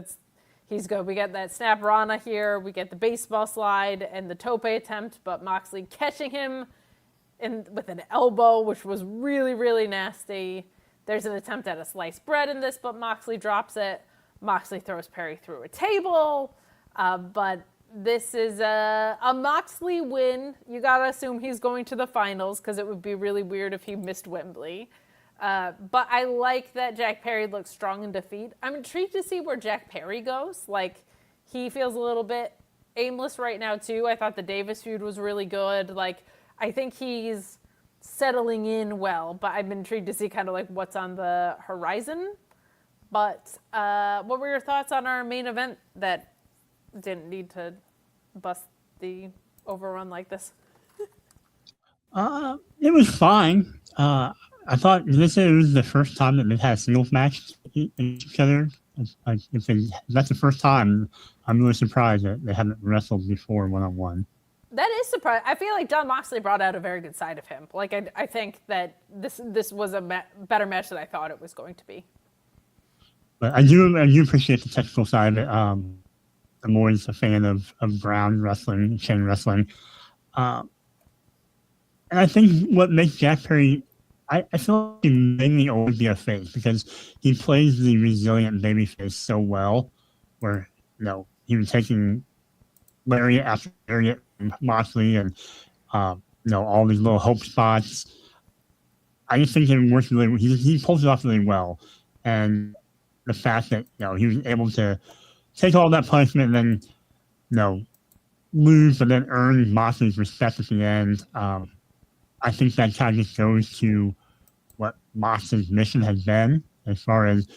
Speaker 2: he's good. We get that snap Rana here. We get the baseball slide and the tope attempt, but Moxley catching him with an elbow, which was really, really nasty. There's an attempt at a sliced bread in this, but Moxley drops it. Moxley throws Perry through a table, but this is a Moxley win. You got to assume he's going to the finals because it would be really weird if he missed Wembley. But I like that Jack Perry looks strong in defeat. I'm intrigued to see where Jack Perry goes. He feels a little bit aimless right now, too. I thought the Davis feud was really good. I think he's settling in well, but I'm intrigued to see kind of what's on the horizon. But what were your thoughts on our main event that didn't need to bust the overrun like this?
Speaker 3: It was fine. I thought this was the first time that they've had a singles match each other. If that's the first time, I'm really surprised that they haven't wrestled before one-on-one.
Speaker 2: That is surprising. I feel like Jon Moxley brought out a very good side of him. I think that this was a better match than I thought it was going to be.
Speaker 3: But I do appreciate the technical side of it. I'm always a fan of Brown wrestling, chain wrestling. And I think what makes Jack Perry, I feel like he may always be a face because he plays the resilient babyface so well, where he was taking lariat after lariat and Moxley and all these little hope spots. I just think it works really. He pulls it off really well, and the fact that he was able to take all that punishment and then lose, but then earn Moxley's respect at the end. I think that kind of just goes to what Moxley's mission has been, as far as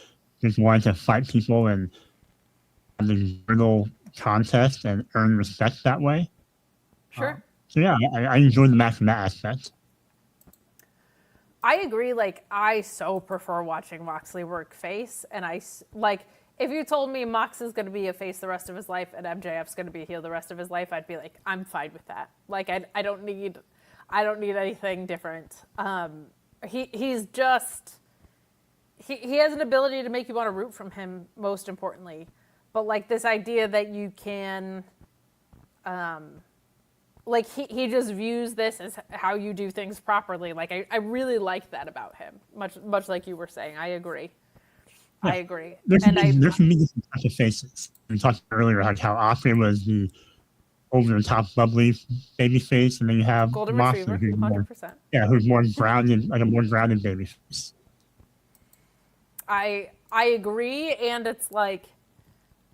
Speaker 3: just wanting to fight people and have this brutal contest and earn respect that way.
Speaker 2: Sure.
Speaker 3: So yeah, I enjoyed the match from that aspect.
Speaker 2: I agree. Like, I so prefer watching Moxley work face, and if you told me Mox is going to be a face the rest of his life and MJF's going to be a heel the rest of his life, I'd be like, I'm fine with that. Like, I don't need anything different. He's just he has an ability to make you want to root from him, most importantly. But like this idea that you can, he just views this as how you do things properly. Like I really like that about him. Much like you were saying, I agree. Yeah. I agree.
Speaker 3: There's some different types of faces. We talked earlier about how Osprey was the over the top bubbly baby face, and then you have
Speaker 2: Golden
Speaker 3: Moxley,
Speaker 2: Retriever, 100%.
Speaker 3: Who's more grounded, like a more grounded baby face.
Speaker 2: I agree, and it's like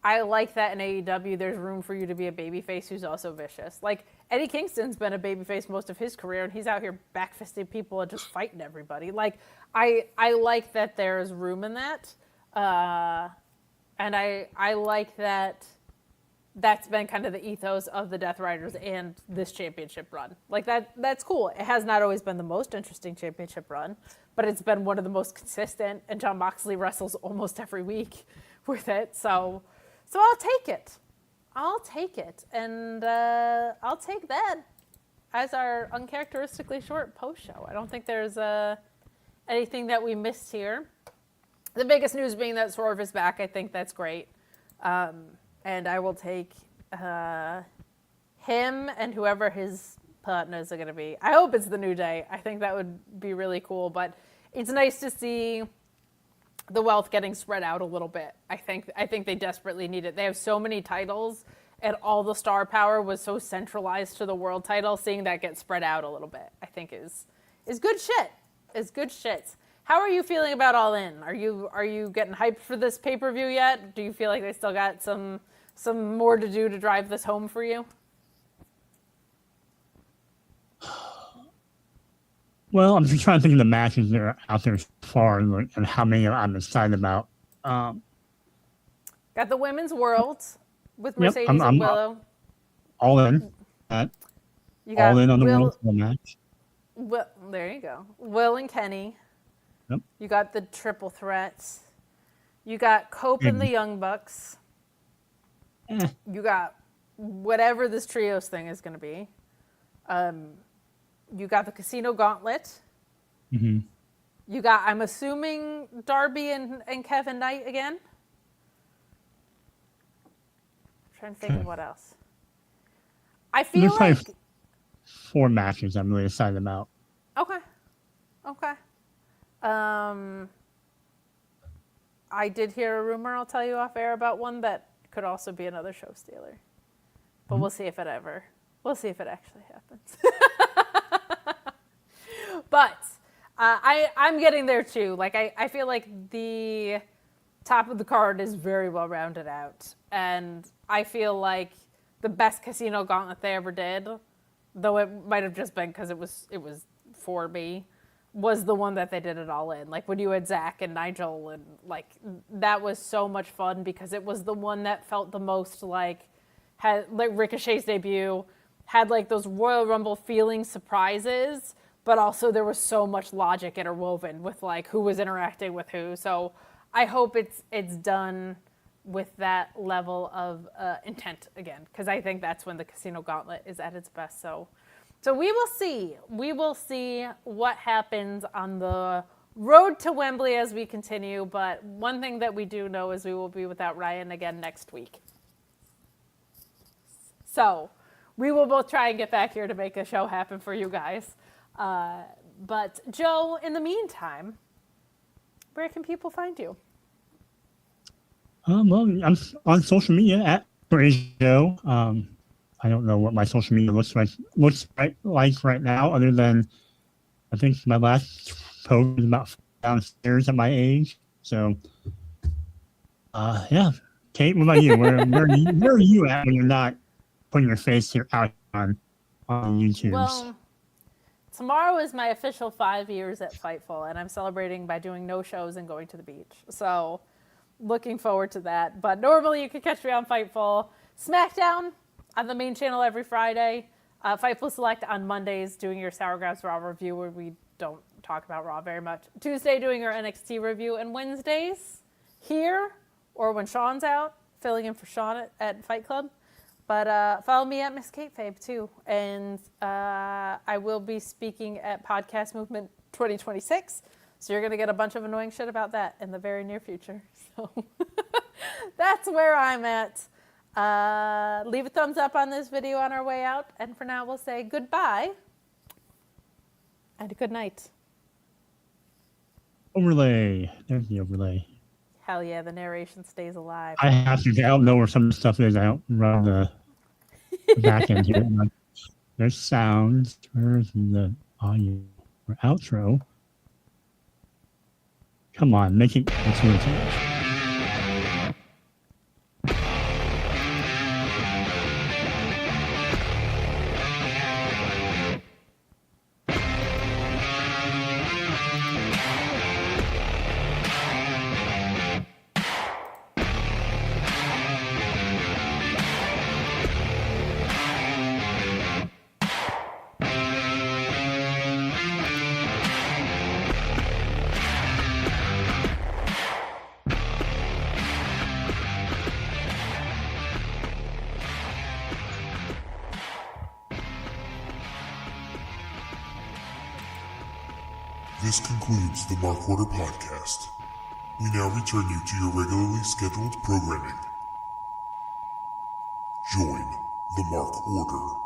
Speaker 2: I like that in AEW there's room for you to be a babyface who's also vicious. Like Eddie Kingston's been a babyface most of his career, and he's out here backfisting people and just fighting everybody. Like I like that there's room in that, and I like that. That's been kind of the ethos of the Death Riders and this championship run. Like that's cool. It has not always been the most interesting championship run, but it's been one of the most consistent, and Jon Moxley wrestles almost every week with it. So I'll take it. And I'll take that as our uncharacteristically short post show. I don't think there's anything that we missed here. The biggest news being that Swerve is back. I think that's great. And I will take him and whoever his partners are going to be. I hope it's the New Day. I think that would be really cool. But it's nice to see the wealth getting spread out a little bit. I think they desperately need it. They have so many titles, and all the star power was so centralized to the world title. Seeing that get spread out a little bit, I think is good shit. Is good shit. How are you feeling about All In? Are you getting hyped for this pay-per-view yet? Do you feel like they still got some more to do to drive this home for you?
Speaker 3: Well, I'm just trying to think of the matches that are out there so far and how many I'm excited about.
Speaker 2: Got the Women's World with Mercedes and Willow.
Speaker 3: All in. All in on the World match.
Speaker 2: Well, there you go. Will and Kenny.
Speaker 3: Yep.
Speaker 2: You got the triple threats. You got Cope and the Young Bucks. You got whatever this trios thing is going to be. You got the Casino Gauntlet.
Speaker 3: Mm-hmm.
Speaker 2: You got, I'm assuming, Darby and Kevin Knight again. I'm trying to think of what else. I feel like
Speaker 3: 4 matches I'm really excited about.
Speaker 2: Okay. I did hear a rumor, I'll tell you off air, about one that could also be another show stealer. But we'll see if it actually happens. But I'm getting there too. Like I feel like the top of the card is very well rounded out. And I feel like the best Casino Gauntlet they ever did, though it might have just been because it was for me, was the one that they did it All In. Like when you had Zach and Nigel, and like that was so much fun because it was the one that felt the most had Ricochet's debut, had like those Royal Rumble feeling surprises, but also there was so much logic interwoven with like who was interacting with who. So I hope it's done with that level of intent again, because I think that's when the Casino Gauntlet is at its best. So we will see. We will see what happens on the road to Wembley as we continue. But one thing that we do know is we will be without Ryan again next week. So we will both try and get back here to make a show happen for you guys. But Joe, in the meantime, where can people find you?
Speaker 3: Well, I'm on social media at Joe. I don't know what my social media looks like right now, other than I think my last post about downstairs at my age. So, yeah. Kate, what about you? Where are you at when you're not putting your face here out on YouTube?
Speaker 2: Well, tomorrow is my official 5 years at Fightful, and I'm celebrating by doing no shows and going to the beach. So, looking forward to that. But normally you can catch me on Fightful. SmackDown on the main channel every Friday. Fightful Select on Mondays, doing your Sour Grabs Raw review, where we don't talk about Raw very much. Tuesday, doing our NXT review. And Wednesdays, here, or when Sean's out, filling in for Sean at Fight Club. But follow me at Miss Kate Fabe, too. And I will be speaking at Podcast Movement 2026. So you're going to get a bunch of annoying shit about that in the very near future. So that's where I'm at. Leave a thumbs up on this video on our way out. And for now, we'll say goodbye and good night.
Speaker 3: Overlay. There's the overlay.
Speaker 2: Hell yeah, the narration stays alive.
Speaker 3: I have to. I don't know where some of the stuff is. I don't run the back end here. There's sounds. Where's the audio or outro? Come on, make it intuitive.
Speaker 1: This concludes the Mark Order podcast. We now return you to your regularly scheduled programming. Join the Mark Order.